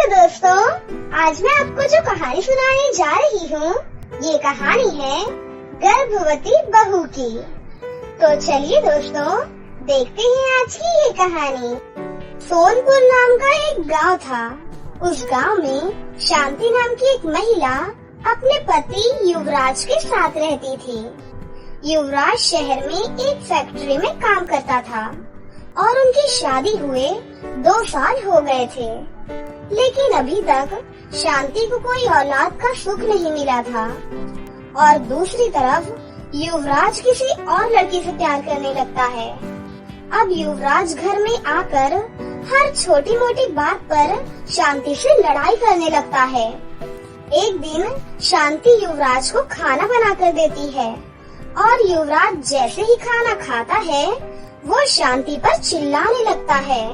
दोस्तों, आज मैं आपको जो कहानी सुनाने जा रही हूँ, ये कहानी है गर्भवती बहू की। तो चलिए दोस्तों, देखते हैं आज की ये कहानी। सोनपुर नाम का एक गांव था। उस गांव में शांति नाम की एक महिला अपने पति युवराज के साथ रहती थी। युवराज शहर में एक फैक्ट्री में काम करता था और उनकी शादी हुए 2 साल हो गए थे, लेकिन अभी तक शांति को कोई औलाद का सुख नहीं मिला था। और दूसरी तरफ युवराज किसी और लड़की से प्यार करने लगता है। अब युवराज घर में आकर हर छोटी मोटी बात पर शांति से लड़ाई करने लगता है। एक दिन शांति युवराज को खाना बना कर देती है और युवराज जैसे ही खाना खाता है वो शांति पर चिल्लाने लगता है।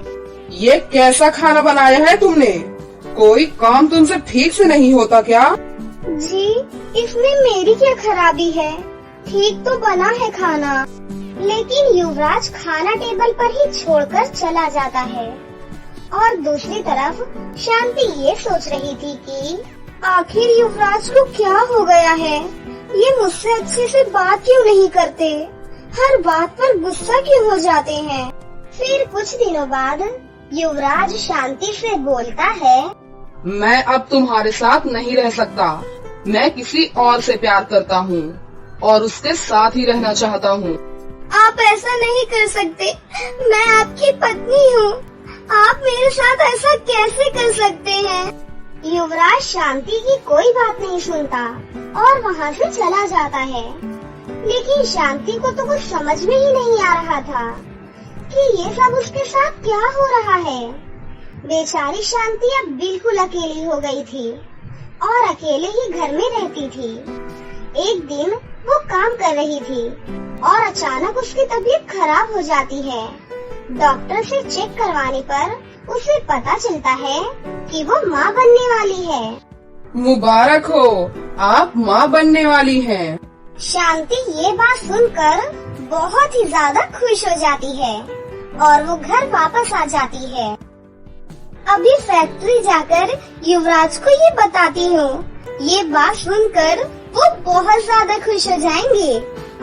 ये कैसा खाना बनाया है तुमने? कोई काम तुमसे ठीक से नहीं होता क्या? जी, इसमें मेरी क्या खराबी है? ठीक तो बना है खाना, लेकिन युवराज खाना टेबल पर ही छोड़कर चला जाता है। और दूसरी तरफ शांति ये सोच रही थी कि आखिर युवराज को क्या हो गया है? ये मुझसे अच्छे से बात क्यों नहीं करते? हर बात पर गुस्सा क्यों हो जाते हैं? फिर कुछ दिनों बाद युवराज शांति से बोलता है, मैं अब तुम्हारे साथ नहीं रह सकता। मैं किसी और से प्यार करता हूँ और उसके साथ ही रहना चाहता हूँ। आप ऐसा नहीं कर सकते। मैं आपकी पत्नी हूँ। आप मेरे साथ ऐसा कैसे कर सकते हैं? युवराज शांति की कोई बात नहीं सुनता और वहाँ से चला जाता है। लेकिन शांति को तो कुछ समझ में ही नहीं आ रहा था कि ये सब उसके साथ क्या हो रहा है। बेचारी शांति अब बिल्कुल अकेली हो गई थी और अकेले ही घर में रहती थी। एक दिन वो काम कर रही थी और अचानक उसकी तबीयत खराब हो जाती है। डॉक्टर से चेक करवाने पर उसे पता चलता है कि वो माँ बनने वाली है। मुबारक हो, आप माँ बनने वाली हैं। शांति ये बात सुनकर बहुत ही ज्यादा खुश हो जाती है और वो घर वापस आ जाती है। अभी फैक्ट्री जाकर युवराज को ये बताती हूँ। ये बात सुनकर वो बहुत ज्यादा खुश हो जाएंगे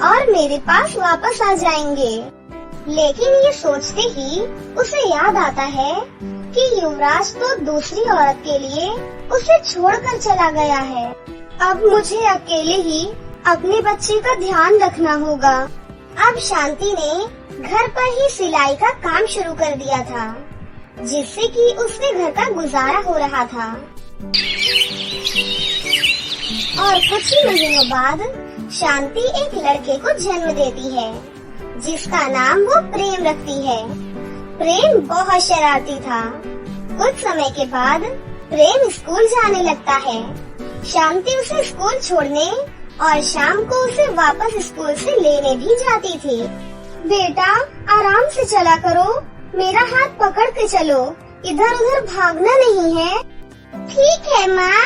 और मेरे पास वापस आ जाएंगे। लेकिन ये सोचते ही उसे याद आता है कि युवराज तो दूसरी औरत के लिए उसे छोड़कर चला गया है। अब मुझे अकेले ही अपने बच्चे का ध्यान रखना होगा। अब शांति ने घर पर ही सिलाई का काम शुरू कर दिया था, जिससे कि उसके घर का गुजारा हो रहा था। और कुछ ही महीनों बाद शांति एक लड़के को जन्म देती है, जिसका नाम वो प्रेम रखती है। प्रेम बहुत शरारती था। कुछ समय के बाद प्रेम स्कूल जाने लगता है। शांति उसे स्कूल छोड़ने और शाम को उसे वापस स्कूल से लेने भी जाती थी। बेटा, आराम से चला करो, मेरा हाथ पकड़ के चलो, इधर उधर भागना नहीं है। ठीक है माँ।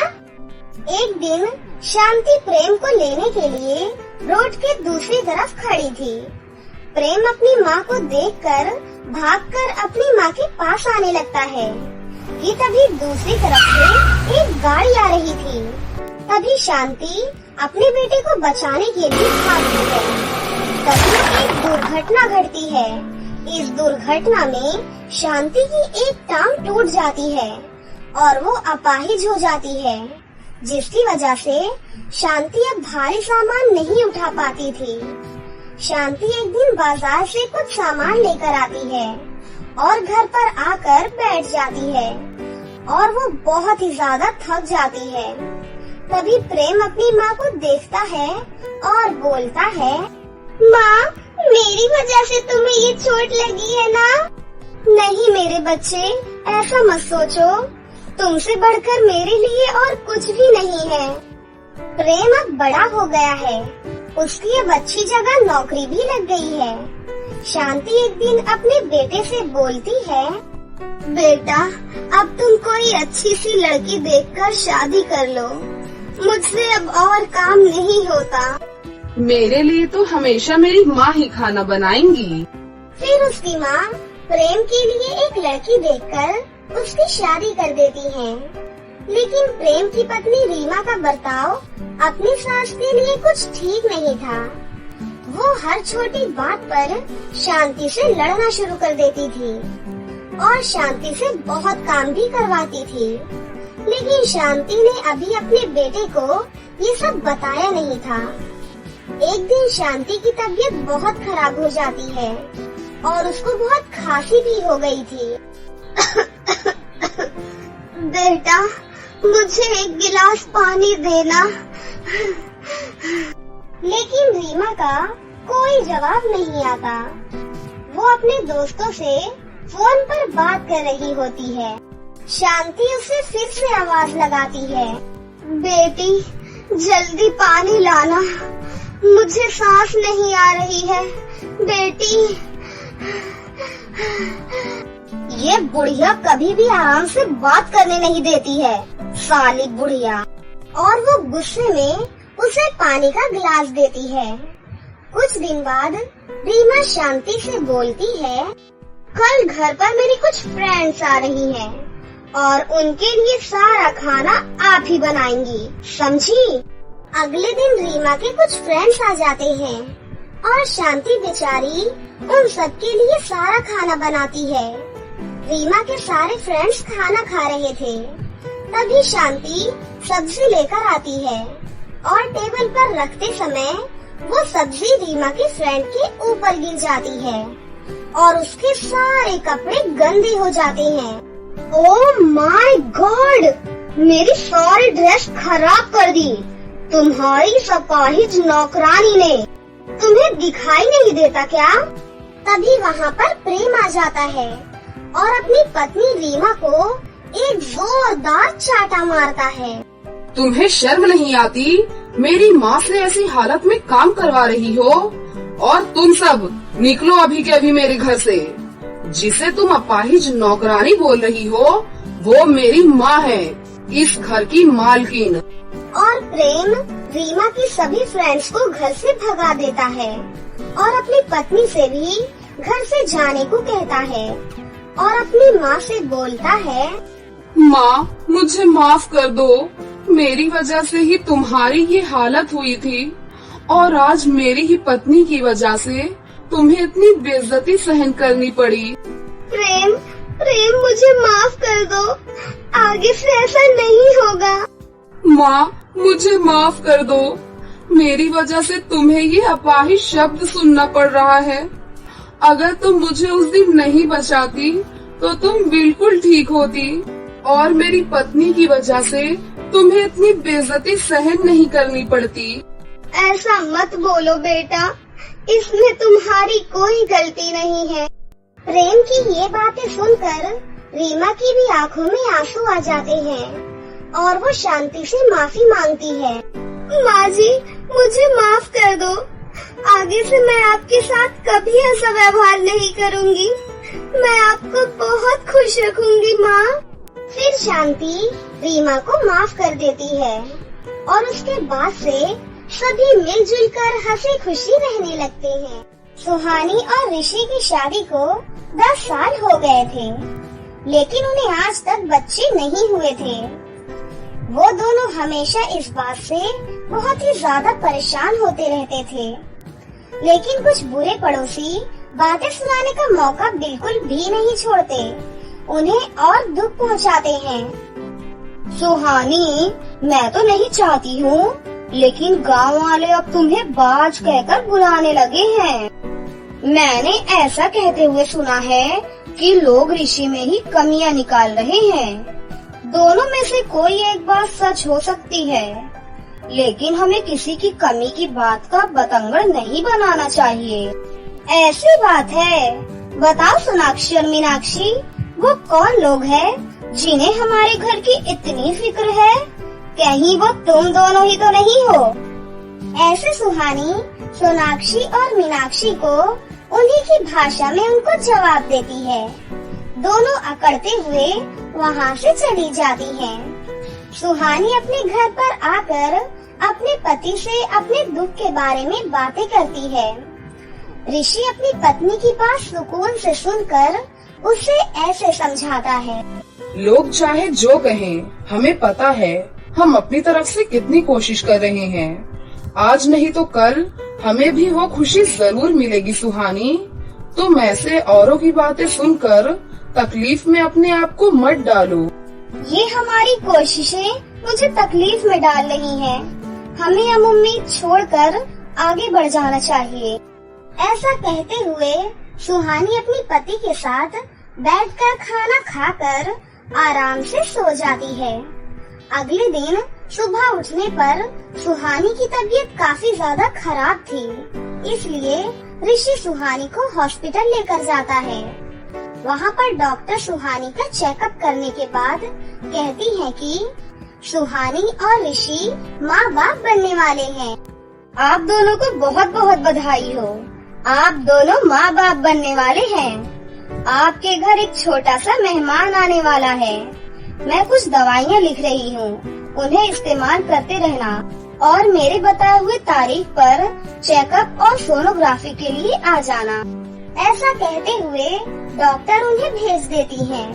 एक दिन शांति प्रेम को लेने के लिए रोड के दूसरी तरफ खड़ी थी। प्रेम अपनी माँ को देखकर भागकर अपनी माँ के पास आने लगता है कि तभी दूसरी तरफ से एक गाड़ी आ रही थी। तभी शांति अपने बेटे को बचाने के लिए भागती है। तभी एक दुर्घटना घटती है। इस दुर्घटना में शांति की एक टांग टूट जाती है और वो अपाहिज हो जाती है, जिसकी वजह से शांति अब भारी सामान नहीं उठा पाती थी। शांति एक दिन बाजार से कुछ सामान लेकर आती है और घर पर आकर बैठ जाती है और वो बहुत ही ज्यादा थक जाती है। तभी प्रेम अपनी माँ को देखता है और बोलता है, माँ, मेरी वजह से तुम्हें ये चोट लगी है ना? नहीं मेरे बच्चे, ऐसा मत सोचो। तुमसे बढ़कर मेरे लिए और कुछ भी नहीं है। प्रेम अब बड़ा हो गया है, उसकी अब अच्छी जगह नौकरी भी लग गई है। शांति एक दिन अपने बेटे से बोलती है, बेटा, अब तुम कोई अच्छी सी लड़की देखकर शादी कर लो। मुझसे अब और काम नहीं होता। मेरे लिए तो हमेशा मेरी माँ ही खाना बनाएंगी। फिर उसकी माँ प्रेम के लिए एक लड़की देखकर उसकी शादी कर देती हैं। लेकिन प्रेम की पत्नी रीमा का बर्ताव अपनी सास के लिए कुछ ठीक नहीं था। वो हर छोटी बात पर शांति से लड़ना शुरू कर देती थी और शांति से बहुत काम भी करवाती थी। लेकिन शांति ने अभी अपने बेटे को ये सब बताया नहीं था। एक दिन शांति की तबीयत बहुत खराब हो जाती है और उसको बहुत खांसी भी हो गई थी। बेटा, मुझे एक गिलास पानी देना। लेकिन रीमा का कोई जवाब नहीं आता। वो अपने दोस्तों से फोन पर बात कर रही होती है। शांति उसे फिर से आवाज लगाती है, बेटी जल्दी पानी लाना, मुझे सांस नहीं आ रही है बेटी। ये बुढ़िया कभी भी आराम से बात करने नहीं देती है, साली बुढ़िया। और वो गुस्से में उसे पानी का गिलास देती है। कुछ दिन बाद रीमा शांति से बोलती है, कल घर पर मेरी कुछ फ्रेंड्स आ रही हैं और उनके लिए सारा खाना आप ही बनाएंगी, समझी। अगले दिन रीमा के कुछ फ्रेंड्स आ जाते हैं और शांति बेचारी उन सबके लिए सारा खाना बनाती है। रीमा के सारे फ्रेंड्स खाना खा रहे थे। तभी शांति सब्जी लेकर आती है और टेबल पर रखते समय वो सब्जी रीमा की फ्रेंड के ऊपर गिर जाती है और उसके सारे कपड़े गंदे हो जाते हैं। ओह माय गॉड, मेरी सारी ड्रेस खराब कर दी तुम्हारी सपाहिज नौकरानी ने। तुम्हें दिखाई नहीं देता क्या? तभी वहाँ पर प्रेम आ जाता है और अपनी पत्नी रीमा को एक जोरदार चाटा मारता है। तुम्हें शर्म नहीं आती? मेरी माँ से ऐसी हालत में काम करवा रही हो। और तुम सब निकलो अभी के अभी मेरे घर से। जिसे तुम अपाहिज नौकरानी बोल रही हो वो मेरी माँ है, इस घर की मालकिन। और प्रेम रीमा की सभी फ्रेंड्स को घर से भगा देता है और अपनी पत्नी से भी घर से जाने को कहता है और अपनी माँ से बोलता है, माँ मुझे माफ कर दो, मेरी वजह से ही तुम्हारी ये हालत हुई थी और आज मेरी ही पत्नी की वजह से तुम्हें इतनी बेइज्जती सहन करनी पड़ी। प्रेम प्रेम मुझे माफ कर दो, आगे से ऐसा नहीं होगा। माँ मुझे माफ कर दो, मेरी वजह से तुम्हें ये अपाहिज शब्द सुनना पड़ रहा है। अगर तुम मुझे उस दिन नहीं बचाती तो तुम बिल्कुल ठीक होती और मेरी पत्नी की वजह से तुम्हें इतनी बेइज्जती सहन नहीं करनी पड़ती। ऐसा मत बोलो बेटा, इसमें तुम्हारी कोई गलती नहीं है। प्रेम की ये बातें सुनकर रीमा की भी आंखों में आंसू आ जाते हैं और वो शांति से माफी मांगती है। माँ जी मुझे माफ कर दो, आगे से मैं आपके साथ कभी ऐसा व्यवहार नहीं करूँगी। मैं आपको बहुत खुश रखूंगी माँ। फिर शांति रीमा को माफ कर देती है और उसके बाद से सभी मिलजुल कर हंसी खुशी रहने लगते हैं। सुहानी और ऋषि की शादी को 10 साल हो गए थे, लेकिन उन्हें आज तक बच्चे नहीं हुए थे। वो दोनों हमेशा इस बात से बहुत ही ज्यादा परेशान होते रहते थे। लेकिन कुछ बुरे पड़ोसी बातें सुनाने का मौका बिल्कुल भी नहीं छोड़ते, उन्हें और दुख पहुंचाते हैं। सुहानी, मैं तो नहीं चाहती हूँ, लेकिन गांव वाले अब तुम्हें बाज कहकर बुलाने लगे हैं। मैंने ऐसा कहते हुए सुना है कि लोग ऋषि में ही कमियां निकाल रहे हैं। दोनों में से कोई एक बात सच हो सकती है, लेकिन हमें किसी की कमी की बात का बतंगड़ नहीं बनाना चाहिए। ऐसी बात है, बताओ सोनाक्षी और मीनाक्षी, वो कौन लोग हैं जिन्हें हमारे घर की इतनी फिक्र है? कहीं वो तुम दोनों ही तो नहीं हो? ऐसे सुहानी सोनाक्षी और मीनाक्षी को उन्हीं की भाषा में उनको जवाब देती है। दोनों अकड़ते हुए वहाँ से चली जाती हैं। सुहानी अपने घर पर आकर अपने पति से अपने दुख के बारे में बातें करती है। ऋषि अपनी पत्नी की बात सुकून से सुनकर उसे ऐसे समझाता है। लोग चाहे जो कहें, हमें पता है हम अपनी तरफ से कितनी कोशिश कर रहे हैं। आज नहीं तो कल हमें भी वो खुशी जरूर मिलेगी सुहानी। तुम ऐसे औरों की बातें सुनकर तकलीफ में अपने आप को मत डालो। ये हमारी कोशिशें मुझे तकलीफ में डाल रही हैं। हमें अब उम्मीद छोड़कर आगे बढ़ जाना चाहिए। ऐसा कहते हुए सुहानी अपनी पति के साथ बैठकर खाना खाकर आराम से सो जाती है। अगले दिन सुबह उठने पर सुहानी की तबीयत काफी ज्यादा खराब थी, इसलिए ऋषि सुहानी को हॉस्पिटल लेकर जाता है। वहाँ पर डॉक्टर सुहानी का चेकअप करने के बाद कहती है कि सुहानी और ऋषि माँ बाप बनने वाले हैं। आप दोनों को बहुत बहुत बधाई हो। आप दोनों माँ बाप बनने वाले हैं। आपके घर एक छोटा सा मेहमान आने वाला है। मैं कुछ दवाइयाँ लिख रही हूँ, उन्हें इस्तेमाल करते रहना और मेरे बताए हुए तारीख पर चेकअप और सोनोग्राफी के लिए आ जाना। ऐसा कहते हुए डॉक्टर उन्हें भेज देती हैं।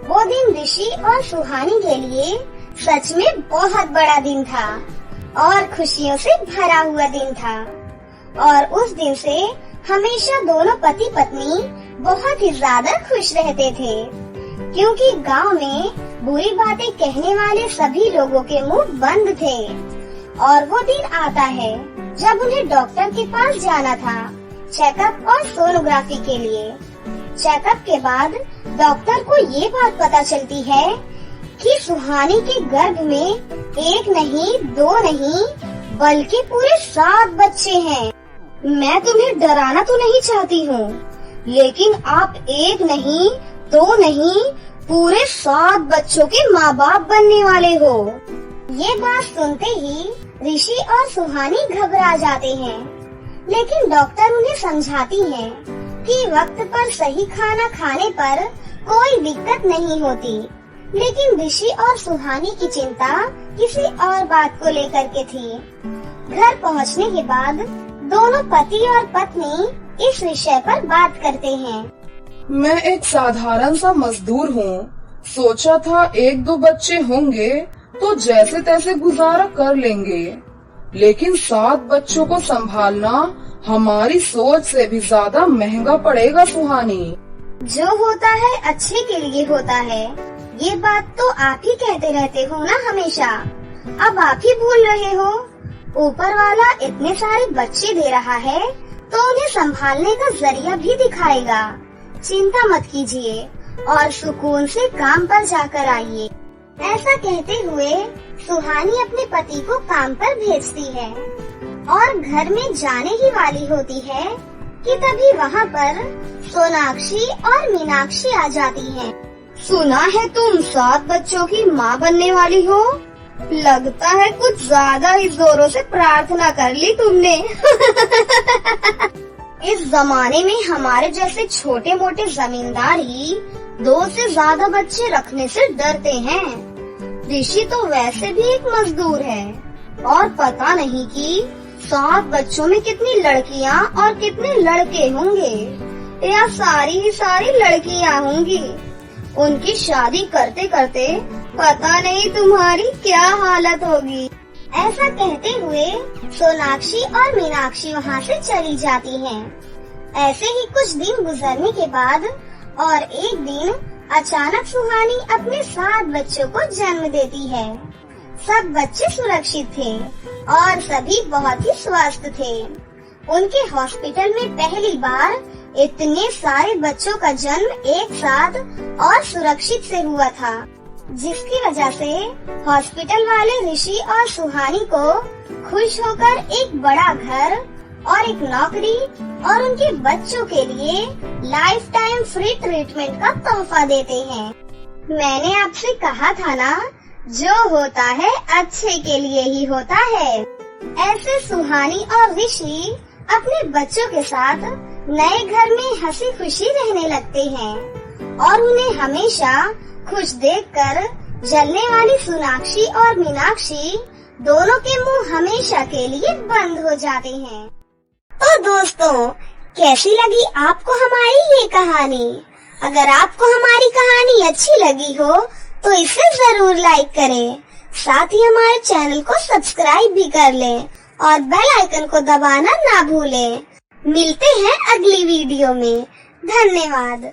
वो दिन ऋषि और सुहानी के लिए सच में बहुत बड़ा दिन था और खुशियों से भरा हुआ दिन था। और उस दिन से हमेशा दोनों पति पत्नी बहुत ही ज्यादा खुश रहते थे, क्योंकि गांव में बुरी बातें कहने वाले सभी लोगों के मुंह बंद थे। और वो दिन आता है जब उन्हें डॉक्टर के पास जाना था चेकअप और सोनोग्राफी के लिए। चेकअप के बाद डॉक्टर को ये बात पता चलती है कि सुहानी के गर्भ में एक नहीं, दो नहीं, बल्कि पूरे 7 बच्चे हैं। मैं तुम्हें डराना तो नहीं चाहती हूँ, लेकिन आप एक नहीं, दो नहीं, पूरे 7 बच्चों के माँ बाप बनने वाले हो। ये बात सुनते ही ऋषि और सुहानी घबरा जाते हैं, लेकिन डॉक्टर उन्हें समझाती हैं कि वक्त पर सही खाना खाने पर कोई दिक्कत नहीं होती। लेकिन ऋषि और सुहानी की चिंता किसी और बात को लेकर के थी। घर पहुंचने के बाद दोनों पति और पत्नी इस विषय पर बात करते हैं। मैं एक साधारण सा मजदूर हूँ। सोचा था 1-2 बच्चे होंगे तो जैसे तैसे गुजारा कर लेंगे, लेकिन 7 बच्चों को संभालना हमारी सोच से भी ज्यादा महंगा पड़ेगा सुहानी। जो होता है अच्छे के लिए होता है, ये बात तो आप ही कहते रहते हो ना हमेशा। अब आप ही भूल रहे हो। ऊपर वाला इतने सारे बच्चे दे रहा है तो उन्हें संभालने का जरिया भी दिखाएगा। चिंता मत कीजिए और सुकून से काम पर जाकर आइए। ऐसा कहते हुए सुहानी अपने पति को काम पर भेजती है और घर में जाने ही वाली होती है कि तभी वहाँ पर सोनाक्षी और मीनाक्षी आ जाती हैं। सुना है तुम 7 बच्चों की माँ बनने वाली हो। लगता है कुछ ज्यादा ही जोरों से प्रार्थना कर ली तुमने। इस जमाने में हमारे जैसे छोटे मोटे जमींदार ही 2 से ज्यादा बच्चे रखने से डरते हैं। ऋषि तो वैसे भी एक मजदूर है और पता नहीं कि 7 बच्चों में कितनी लड़कियां और कितने लड़के होंगे, या सारी ही सारी लड़कियां होंगी। उनकी शादी करते करते पता नहीं तुम्हारी क्या हालत होगी। ऐसा कहते हुए सोनाक्षी और मीनाक्षी वहाँ से चली जाती हैं। ऐसे ही कुछ दिन गुजरने के बाद और एक दिन अचानक सुहानी अपने 7 बच्चों को जन्म देती है। सब बच्चे सुरक्षित थे और सभी बहुत ही स्वस्थ थे। उनके हॉस्पिटल में पहली बार इतने सारे बच्चों का जन्म एक साथ और सुरक्षित से हुआ था, जिसकी वजह से हॉस्पिटल वाले ऋषि और सुहानी को खुश होकर एक बड़ा घर और एक नौकरी और उनके बच्चों के लिए लाइफ टाइम फ्री ट्रीटमेंट का तोहफा देते हैं। मैंने आपसे कहा था ना, जो होता है अच्छे के लिए ही होता है। ऐसे सुहानी और ऋषि अपने बच्चों के साथ नए घर में हंसी खुशी रहने लगते हैं और उन्हें हमेशा खुश देखकर जलने वाली सोनाक्षी और मीनाक्षी दोनों के मुंह हमेशा के लिए बंद हो जाते हैं। तो दोस्तों, कैसी लगी आपको हमारी ये कहानी? अगर आपको हमारी कहानी अच्छी लगी हो तो इसे जरूर लाइक करें। साथ ही हमारे चैनल को सब्सक्राइब भी कर लें और बेल आइकन को दबाना ना भूलें। मिलते हैं अगली वीडियो में। धन्यवाद।